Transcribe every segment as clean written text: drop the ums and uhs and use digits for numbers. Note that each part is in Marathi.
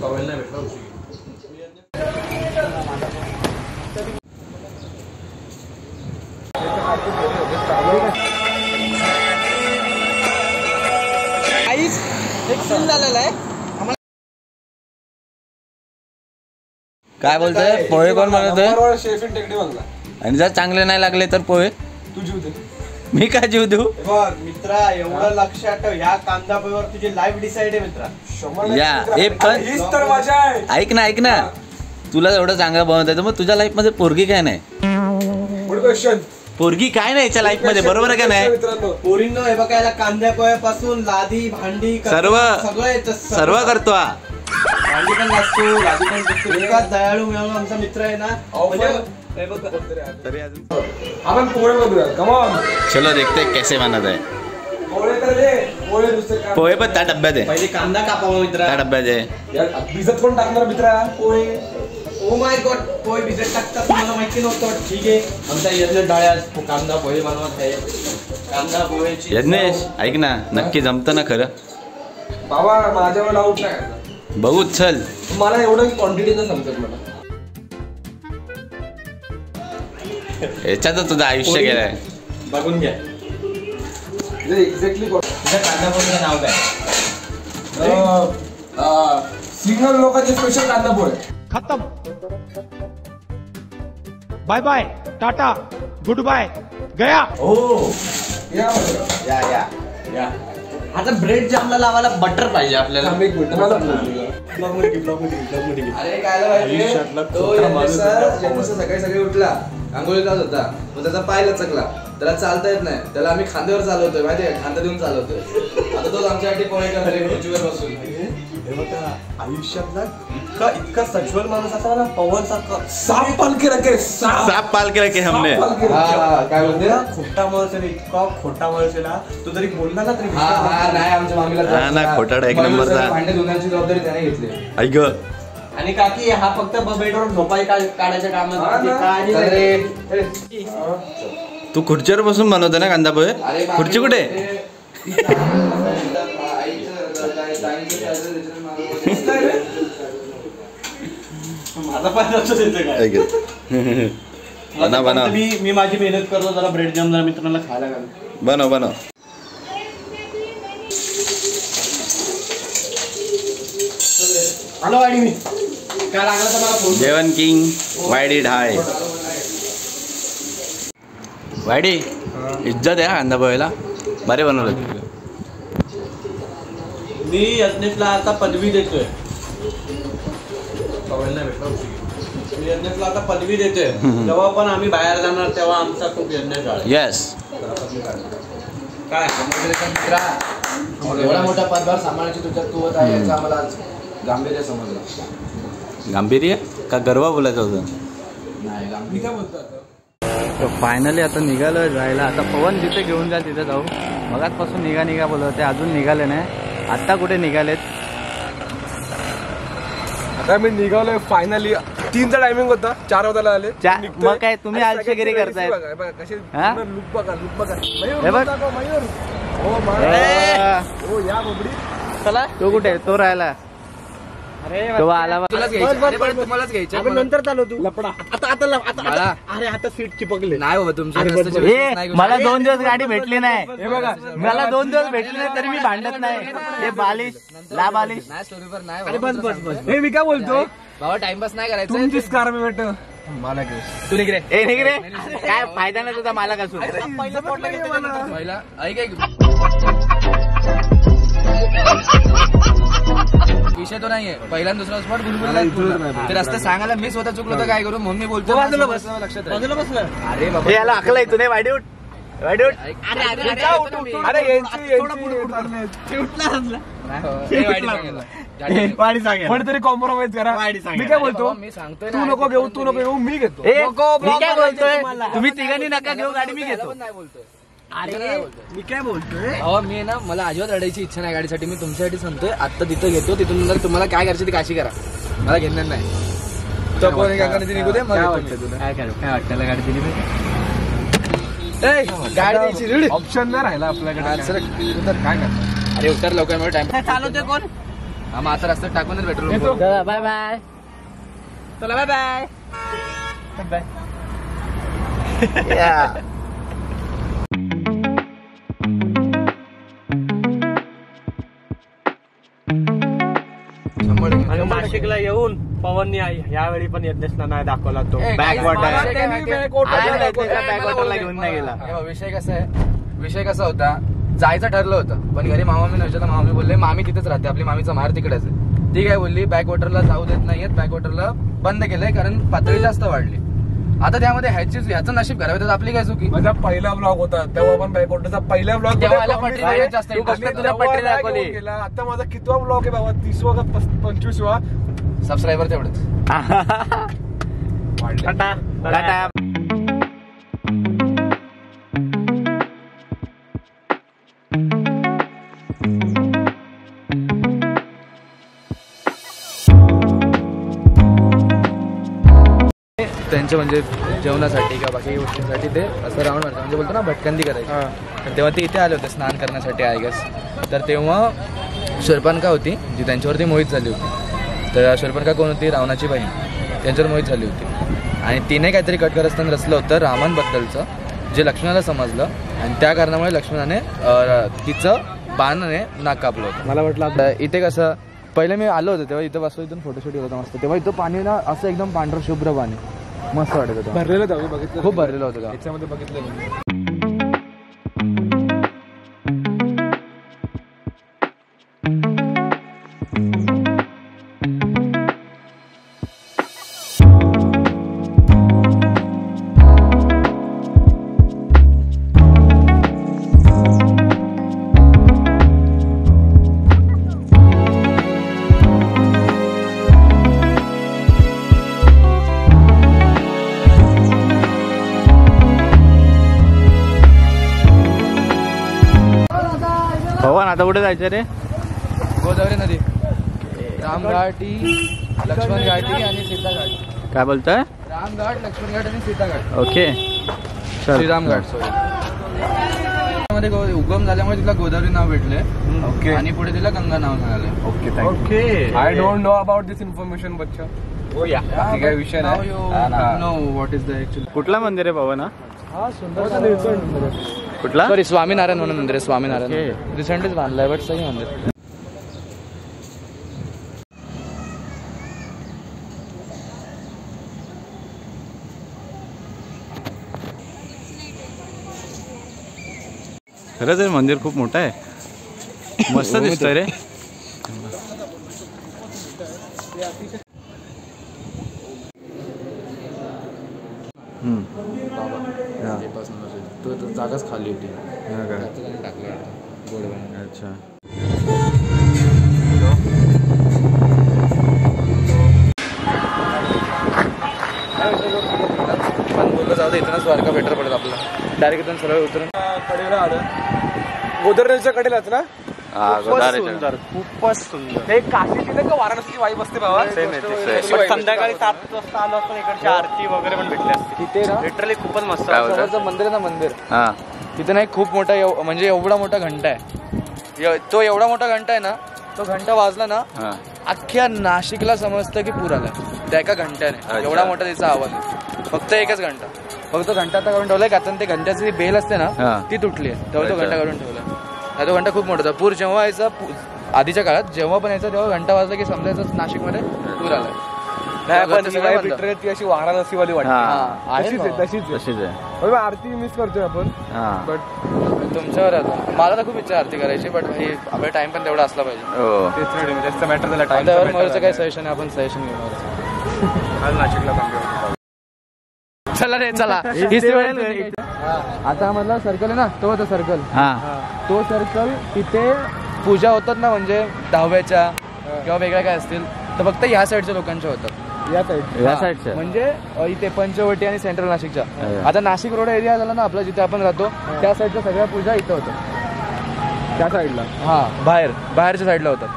एक सीन झालेला आहे. काय बोलतोय? पोहे कोण बनवतोय? शेफ इन टेकडी बनला. आणि जर चांगले नाही लागले तर पोहे तू जीव दे. मी काय जीव देऊ? बघ मित्रा, एवढं लक्षात ठेव, ह्या कांदा पोहेवर तुझी लाईफ डिसाइड आहे मित्रा. या हे पण हीच तर मजा आहे. ऐक ना तुला एवढं चांगलं बनवता येतं, मग तुझ्या लाईफ मध्ये पोरगी काय नाही? पोरगी काय नाही याच्या लाईफ मध्ये, बरोबर आहे का नाही? पोरींनो हे बघायला कांद्या पोह्यापासून लादी भांडी सर्व करतो हा. भांडी पण लागतो, लादी पण लागतो. एकाच दयाळू मिळून आमचा मित्र आहे ना. आपण पोहे बनवूया. Come on. चलो देखते कैसे बनत आहे. पोहे तर दे. पोहे दुसरे पोहे पण त्या डब्यात आहे. पहिले कांदा कापावा मित्रा. त्या डब्यात आहे. यार भिजत कोण टाकणार मित्रा पोहे? ओ माय गॉड, पोहे भिजत टाकतात मला माहिती नव्हतं. ठीक आहे, आमच्या यज्ञ डाळ्या कांदा पोहे बनवत आहे. कांदा पोहेची यज्ञेश ऐक ना, नक्की जमतं ना खरं? बाबा माझ्यावर डाऊट नाही. बघू चल. मला एवढं क्वांटिटी नाही समजत मला. याच्यात तुझं आयुष्य गेलंय. बघून घ्या एक्झॅक्टली तुझ्या कांदा पोहेचं नाव काय? सिंगल लोकांचे स्पेशल कांदा पोहे. खत्म. Bye bye, tata, goodbye, गया. हो या या. आता ब्रेड जामला लावायला बटर पाहिजे आपल्याला. एक मिनिट मला अरे काय माहिती, तो यज्ञेश सकाळी उठला, आंघोळी करत होता, मग त्याचा पाय लचकला, त्याला चालता येत नाही, त्याला आम्ही खांद्यावर चालवतोय, माहितीये, खांदा देऊन चालवतोय. आता तोच आमच्यासाठी पोहे करतोय खुर्चीवर बसून. आयुष्यातला इतका सज्वल माणूस असा ना, पवन सारखा. साफ पालखी रखे. साफ पाल के रखे हमने. काय बोलते ना, खोटा माणूस आहे, इतका खोटा माणूस आहे ना. तू तरी बोलला ना तरी नाही आमच्या मामीला ना खोटाडा एक नंबरचा. भांडे धुण्याची जबाबदारी त्याने घेतली. ऐक आणि काकी हा फक्त बेडवर झोपाई काढायच्या कामात. तू खुर्चीवर बसून बनवतो ना कांदा पोहे? खुर्ची कुठे? माझा पाय लक्ष देते काय? बनव. मी माझी मेहनत करतो, जरा ब्रेड जॅम जरा मित्रांना खायला घाल. बनव. आलो वाडी मी. काय लागलं तर मला फोन. जेवण किंग वायडी ढाय. वायडी इज्जत आहे कांदा पोहेला. बरे बनवलं. मी यज्ञेशला आता पदवी देतोय. मी यज्ञेशला आता पदवी देतोय. जेव्हा पण आम्ही बाहेर जाणार तेव्हा आमचा खूप यज्ञेश आहे. येस. काय एवढा मोठा पदभार सांभाळायची तुझ्यात कुवत आहे याचा आम्हाला आज गांभीर्य समजलं. गांभीर्य का गर्व बोलायचं होतं? नाही गांभीर्य काय बोलतो. फायनली आता निघालोय जायला. आता पवन जिथे घेऊन जाईल तिथे जाऊ. मगाचपासून निघा बोलवते, अजून निघाले नाही. आता कुठे निघालेत? आता मी निघालोय फायनली. 3चा टायमिंग होता, 4 वाजता आले. मग काय तुम्ही आलशेगिरी करताय? लुक बघा. हे बघ. या बोबडी. चला तो कुठे? तो राहिला. तो आला. तुम्हालाच घ्यायचं. आपण नंतर चालू तू लपडा. आता अरे आता सीट चिपकले नाही बाबा तुमच्या. मला 2 दिवस गाडी भेटली नाही. हे बघा, मला 2 दिवस भेटली नाही तरी मी भांडत नाही. हे बालिश ला बालिश नाही. बस हे मी काय बोलतो बाबा, टाइमपास नाही करायचं. तुमचीच कार मी भेट. मला घेऊ तू निघ रे. ए निघ रे. काय फायदा नाही तुझा मालक असून. पहिला ऐक विषय तो नाहीये. पहिला दुसरा स्पॉट गुलगुल ते रस्ते सांगायला मी स्वतः चुकलो तर काय करू म्हणून मी बोलतो. बाजूला बस. लक्षात बाजूला बसलं. अरे बाबा, याला अकल आहे तुने. वाईट उठ. तरी कॉम्प्रोमाइज करा. मी काय बोलतो, मी सांगतोय तू नको घेऊ मी घेतो. मी काय बोलतोय, तुम्ही तिघांनी नका घेऊ गाडी, मी घेतो. नाही बोलतोय. अरे मी काय बोलतोय, अहो मी ना, मला अजिबात रडायची इच्छा नाही गाडीसाठी. मी तुमच्यासाठी सांगतोय, आता तिथं घेतो, तिथून नंतर तुम्हाला काय करायचं ती काशी करा, मला घेणार नाही. तर कोणी काय करायचं निघू दे. काय वाटतं तुला? काय वाटतं गाडी दिली गाडी द्यायची ऑप्शन नाही राहिला आपल्याकडे. काय करणार. अरे उतर लवकर, मला टाइम चालवते कोण? हा मग आता रस्त्यात टाकूनच पेट्रोल बाय बाय. चला बाय बाय. आणि नाशिकला येऊन पवननी यावेळी पण यज्ञेशला नाही दाखवला तो बॅकवॉटरला घेऊन नाही गेला. विषय कसा होता, जायचं ठरलं होतं पण घरी मामा विचारलं, मामी बोलले मामी तिथेच राहते, आपली मामीचा माहेर तिकडेच आहे. ती काय बोलली बॅकवॉटरला जाऊ देत नाहीयेत, बॅकवॉटरला बंद केलंय कारण पातळी जास्त वाढली. आता त्यामध्ये ह्याचं नशीब खराब आहे, आपली काय चुकी. माझा पहिला ब्लॉग होता तेव्हा पण बॅकवॉटरचा पहिला ब्लॉग जास्त गेला. आता माझा कितवा ब्लॉग आहे बाबा, 30वा का 25वा. सबस्क्रायबर तेवढंच. त्यांच्या म्हणजे जेवणासाठी किंवा बाकी गोष्टींसाठी ते असं राऊंड मारतात, म्हणजे बोलतो ना भटकंती करायची. तर तेव्हा ते इथे आले होते स्नान करण्यासाठी आय गेस. तर तेव्हा शूर्पणखा होती जी त्यांच्यावरती मोहित झाली होती. तर शूर्पणखा कोण होती, रावणाची बहीण, त्यांच्यावर मोहित झाली होती. आणि तिने काहीतरी कट करत असताना रचलं होतं रामांबद्दलचं, जे लक्ष्मणाला समजलं आणि त्या कारणामुळे लक्ष्मणाने तिचं बाणाने नाक कापलं होतं. मला वाटलं इथे कसं पहिले मी आलो होतो तेव्हा इथं बसलो, इथून फोटोशूट होता मस्त. तेव्हा इथं पाणी ना असं एकदम पांढरं शुभ्र पाणी मस्त वाटत होतं. भरलेलं जाऊ बघितलं, खूप भरलेलं होतं का याच्यामध्ये बघितलं मी. पवन आता कुठे जायचं रे? गोदावरी नदी, रामघाटी, लक्ष्मण घाटी आणि सीता घाट. काय बोलतोय? रामघाट, लक्ष्मण घाट आणि सीता घाट. ओके श्रीराम घाट. सॉरी, मध्ये उगम झाल्यामुळे तिला गोदावरी नाव भेटले. ओके. आणि पुढे तिला गंगा नाव मिळाले. Okay thank you. I don't know about this information बच्चा. हो या काय विषय नाही. Know what is the actually. कुठला मंदिर आहे पवन? हा सुंदर कुठला? सॉरी स्वामीनारायण म्हणून मंदिर आहे. स्वामीनारायण Okay. रिसेंटलीच बांधलंय बट सही मंदिर. खरंच मंदिर खूप मोठं आहे, मस्त दिसतंय रे. तो जागाच खाली होती. अच्छा. पण बोललं जाऊ दे, इथूनच द्वारका बेटर पडत आपल्याला. डायरेक्ट इथून सरळ उतरून कडेला आलं. गोदावरीच्या कडेलाच ना. खूपच सुंदर. हे काशी तिथे का वाराणसी वाईब असते बाबा. संध्याकाळी 7 वाजता आलो असतो, इकडची आरती वगैरे पण भेटली असते तिथे ना. लिटरली खूपच मस्त. समोरचं मंदिर आहे ना, मंदिर तिथे नाही खूप मोठा, म्हणजे एवढा मोठा घंटा आहे. तो एवढा मोठा घंटा आहे ना, तो घंटा वाजला ना अख्ख्या नाशिकला समजतं की पूर आलाय त्या एका घंट्याने. एवढा मोठा त्याचा आवाज आहे. फक्त एकच घंटा, फक्त घंटा आता काढून ठेवलाय, कारण ते घंट्याची जी बेल असते ना ती तुटली आहे, तेव्हा तो घंटा काढून ठेवलाय. तो घंटा खूप मोठा होता. पूर जेव्हा यायचा आधीच्या काळात जेव्हा पण यायचा तेव्हा घंटा वाजला की समजायचं नाशिकमध्ये पूर आलाय. ती अशी वाराणसी वाली वाटते. तशीच आहे. आरती मिस करतोय आपण. बट तुमच्यावर आता मला तर खूप इच्छा आरती करायची, बट आपला टाइम पण तेवढा असला पाहिजे. जास्त मॅटर झाला टाइम. काय सजेशन आहे, आपण सजेशन घेणार नाशिकला. चला रे चला. आता मधला सर्कल आहे ना, तो होता सर्कल. तो सर्कल तिथे पूजा होतात ना, म्हणजे दहाव्याच्या किंवा वेगळ्या काय असतील तर फक्त ह्या साईडच्या लोकांच्या होतात. या साईडच्या म्हणजे इथे पंचवटी आणि सेंट्रल नाशिकच्या. आता नाशिक रोड एरिया झाला ना आपला, जिथे आपण राहतो त्या साईडच्या सगळ्या पूजा इथं होतात. त्या साईडला. हा बाहेरच्या साईडला होतात.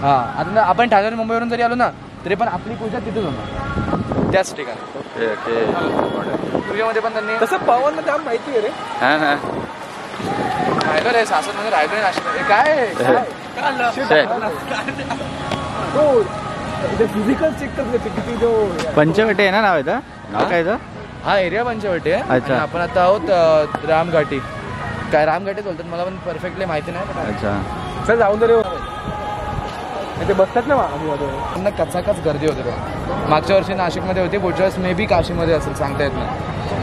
हा आता आपण ठाणे मुंबईवरून जरी आलो ना तरी पण आपली पूजा तिथेच होणार, त्याच ठिकाणी. पूजेमध्ये पण त्यांनी तसं पवनला जाम माहिती आहे रे. राहिलो रे सासर मध्ये, राहिलो नाशिक. काय तो फिजिकल चेक करते किती जो पंचवटी आहे ना नाव आहे नाव काय हा एरिया पंचवटी आहे. अच्छा. आणि आपण आता आहोत रामघाटी. काय रामघाटी बोलतात मला पण परफेक्टली माहिती नाही. अच्छा चल जाऊन दे रे. ते बसतात ना आम्ही कचाकच गर्दी होते बघ. मागच्या वर्षी नाशिकमध्ये होती, पुढच्या वेळेस मे बी काशीमध्ये असेल, सांगता येत नाही.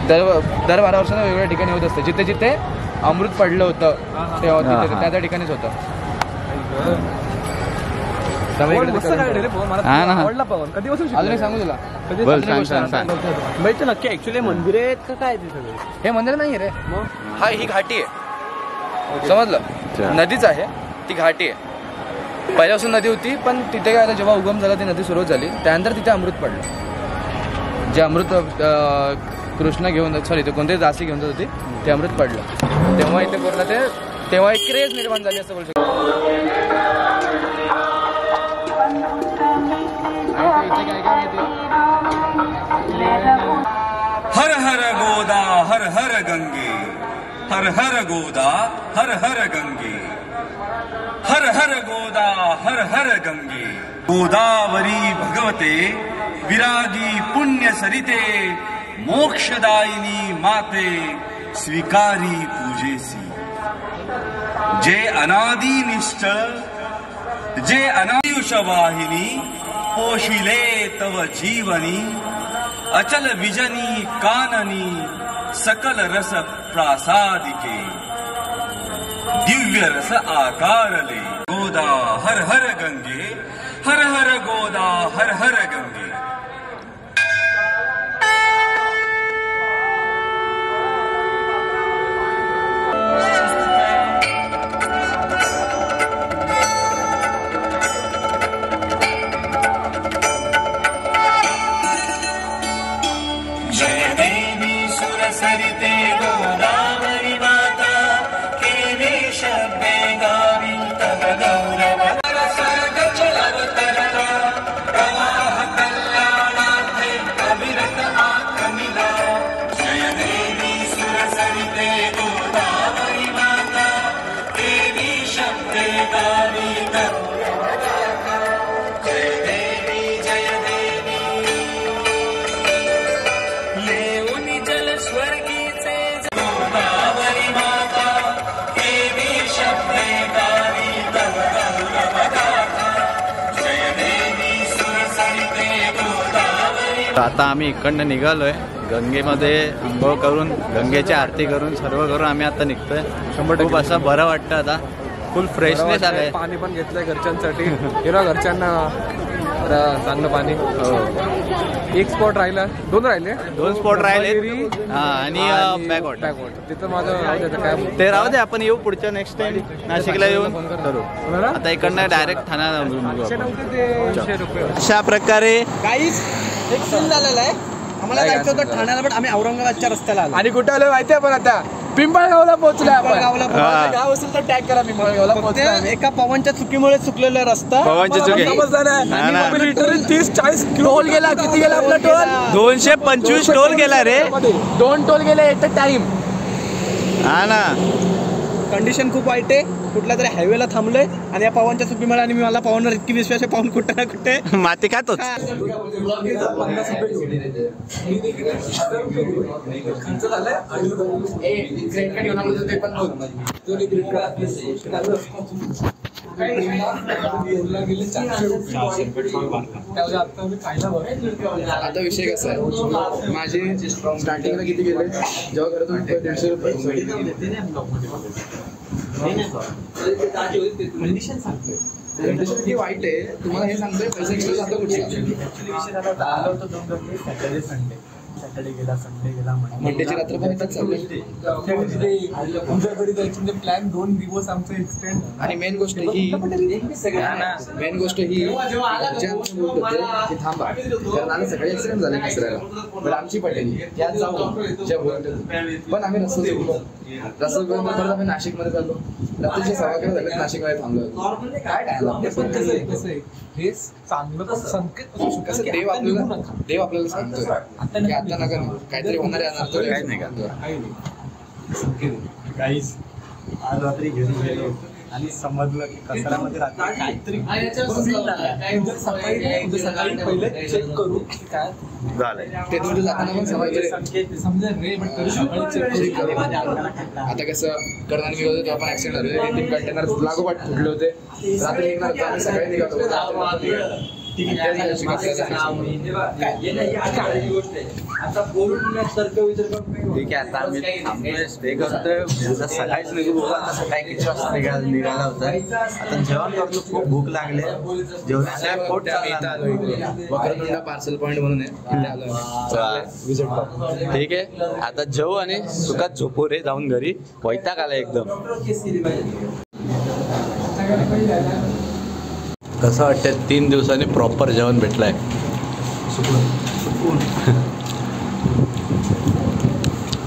दर 12 वर्षांना वेगवेगळ्या ठिकाणी होत असते. जिथे जिथे अमृत पडलं होतं तेव्हा तिथे त्या ठिकाणीच होतं. आवडला पवन. कधीपासून अजून एक सांगू तुला नक्की ऍक्च्युली मंदिर आहेत का काय ते सगळे? हे मंदिर नाही रे, हा ही घाटी आहे. समजलं, नदीच आहे ती, घाटी आहे. पहिल्यापासून नदी होती, पण तिथे काय जेव्हा उगम झाला ती नदी सुरुवात झाली, त्यानंतर तिथे अमृत पडलं. जे अमृत कृष्ण घेऊन सॉरी ते कोणतेही दासी घेऊन जात होती ते अमृत पडलं. तेव्हा इथे पूर्ण ते तेव्हा एक क्रेज निर्माण झाली असं बोलू शकतो. हर हर गोदा हर हर गंगे, हर हर गोदा हर हर गंगे, हर हर गोदा हर हर गंगे. गोदावरी भगवते विरागी पुण्य सरिते, मोक्षदायिनी माते स्वीकारी पूजेसी. जे अनादि निश्चल, जे अनायुष वाहिनी, पोशिले तव जीवनी. अचल विजनी काननी, सकल रस प्रासादिके. दिव्य रस आकारले. गोदा हर हर गंगे, हर हर गोदा हर हर गंगे. आता आम्ही इकडनं निघालोय. गंगेमध्ये आंघोळ करून गंगेची आरती करून सर्व करून आम्ही आता निघतोय. खूप असं बरं वाटतं, आता फुल फ्रेशनेस आलंय. पाणी पण घेतलंय घरच्यांसाठी. घरच्यांना चांगलं पाणी. एक स्पॉट राहिला, दोन स्पॉट राहिले आणि बॅकवॉट. तिथं माझं काय ते राहू दे, आपण येऊ पुढच्या नेक्स्ट टाइम नाशिकला येऊन करू. आता इकडनं डायरेक्ट ठाण्याला अशा प्रकारे काहीच एक सीन झालेला आहे. आम्हाला जायचं होतं ठाण्याला, पण आम्ही औरंगाबादच्या रस्त्याला आलो. आणि कुठे आलो माहिती आहे आपण आता पिंपळगावला पोहोचलोय. आपण गाव असेल तर टॅग करा. पिंपळगावला पोहोचलोय. एका पवनच्या चुकीमुळे चुकलेला रस्ता. पवनची चुकी लिटरली 30-40 टोल गेला. किती गेला आपला टोल? 225 टोल गेला रे. 2 टोल गेले एट अ टाइम. हा ना, कंडिशन खूप वाईट आहे. कुठल्या तरी हायवेला थांबलोय आणि या पवनच्या चुकीमुळे, आणि मला पवनवर इतकी विश्वास आहे, पवन कुठे ना कुठे माती खातोच. आता विषय कसा आहे, माझी स्टार्टिंगला किती गेले जेव्हा करत होते 150 रुपये. कंडिशन किती वाईट आहे तुम्हाला हे सांगतोय. पैसे घेऊन जातो कुठे. सॅटर्डे गेला, संडे गेला, मंडेची रात्र पण इथंच चालली. तुमच्याकडे जायचे प्लॅन 2 दिवस आमचं एक्सटेंड. आणि मेन गोष्ट ही थांबा, कारण आम्ही सगळे ऍक्सिडेंट झाले निसरायला. पण आमची पटेल त्यात जाऊ ज्या बोलत, पण आम्ही रसोईपर्यंत आम्ही नाशिकमध्ये चाललो. रात्रीचे 11:15 झाले, नाशिकमध्ये थांबलो. काय टाळलं हे चांगलं संकेत. देव आपल्याला सांगतोय की आता नका, काहीतरी होणार आहे. काय नाही का काहीच आज रात्री घरी गेलो, आणि समजलं की कचऱ्यामध्ये रात्री काहीतरी सकाळी पहिले चेक करू की काय झालंय. ते तुम्ही जाताना पण समजले. आता कसं करणार मी होतो तेव्हा पण ऍक्सिडेंट झाले. 3 कंटेनर लागोपाठ फुटले होते. रात्री निघणार होतो आम्ही, सकाळी निघालो. ठीक आहे आता आम्ही थांबतोय, स्टे करतोय. उद्या सकाळीच निघू. बघू आता सकाळी किती वाजता निघायला होतं. आता जेवण करतो, खूप भूक लागले. जेवणाशिवाय पोट वक्रतुंड पार्सल पॉइंट म्हणून आहे. ठीक आहे आता जेवू आणि सुखात झोपू रे जाऊन घरी. वैताग आला एकदम. कसं वाटतं 3 दिवसांनी प्रॉपर जेवण भेटलंय.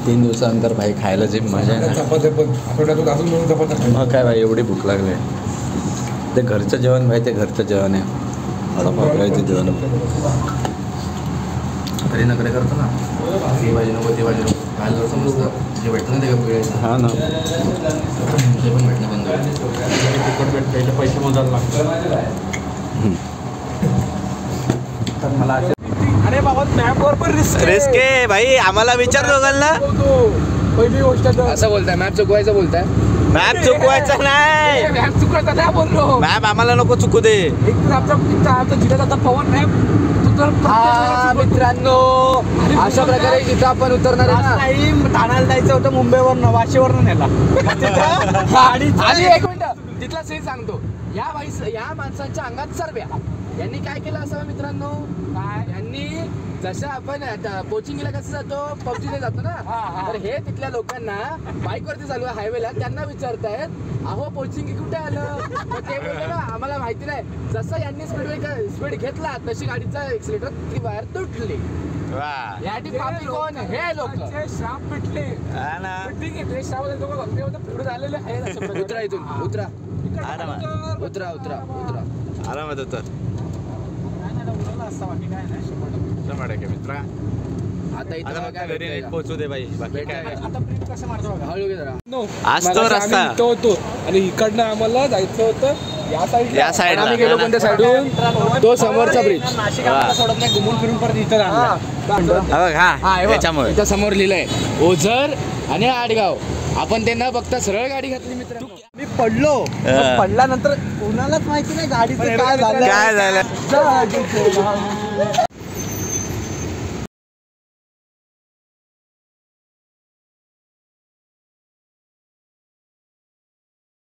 3 दिवसानंतर भाई खायला जी मजा आहे ना. मग काय भाई एवढी भूक लागली. ते घरचं जेवण भाई, ते घरचं जेवण आहे. ते जेवण तरी नकडे करतो ना, ही भाजी नको ती भाजी नको खायला जर समजतं जे भेटतं ना ते वेळेचं. हा ना, ते पण भेटणं बंद तिकट पैसे मोजायला लागतात. तर मला अरे बाबा मॅपवर पण रिस्क आहे भाई. आम्हाला विचार दोघाल ना. पहिली गोष्ट असं बोलताय, मॅप चुकवायचं बोलताय. मॅप चुकवायचा नाही. मॅप चुकवायचा नाही बोललो. मॅप आम्हाला नको चुकू दे. एक तर आमचा जिल्ह्यात आता पवन मॅप मित्रांनो अशा प्रकारे जिथं आपण उतरणार आहे ना, ठाण्याला जायचं होतं मुंबईवरनं, वाशीवरनं नेला. आणि एक मिनिट तिथला सीन सांगतो. या माणसांच्या अंगात सर्व्या. यांनी काय केलं असावं मित्रांनो, यांनी जसं आपण कोचिंगला कसं जातो, पबजीला जातो ना, तर हे तिथल्या लोकांना बाईकवरती चालू आहे हायवेला, त्यांना विचारतायत अहो कोचिंग कुठे आलं. ते बोलले ना आम्हाला माहिती नाही. जसं यांनी स्पीड घेतला तशी गाडीचा एक्सिलेटर ती वायर तुटली. यासाठी पापी कोण हे लोक श्राप पिटले. पुढे झालेले आहेत. उतरा इथून, उतरा उतरा उतरा उतरा आरामात उतर. मित्रा आता इथं काय घरी नीट पोहोचू दे बाई. बाकी काय हळू घे जरा. आज तो रस्ता होतो आणि इकडनं आम्हाला जायचं होतं या साईड. आम्ही गेलो कोणत्या साईडून, तो समोरचा ब्रिज. सोडत नाही, घुमून फिरून परत इथं त्याच्यामुळे इथं समोर लिहिलंय ओझर आणि आडगाव. आपण ते न बघता सरळ गाडी घातली मित्रांनो. मी पडलो. पडल्यानंतर कोणालाच माहिती नाही गाडीचं काय झालं. काय झालं.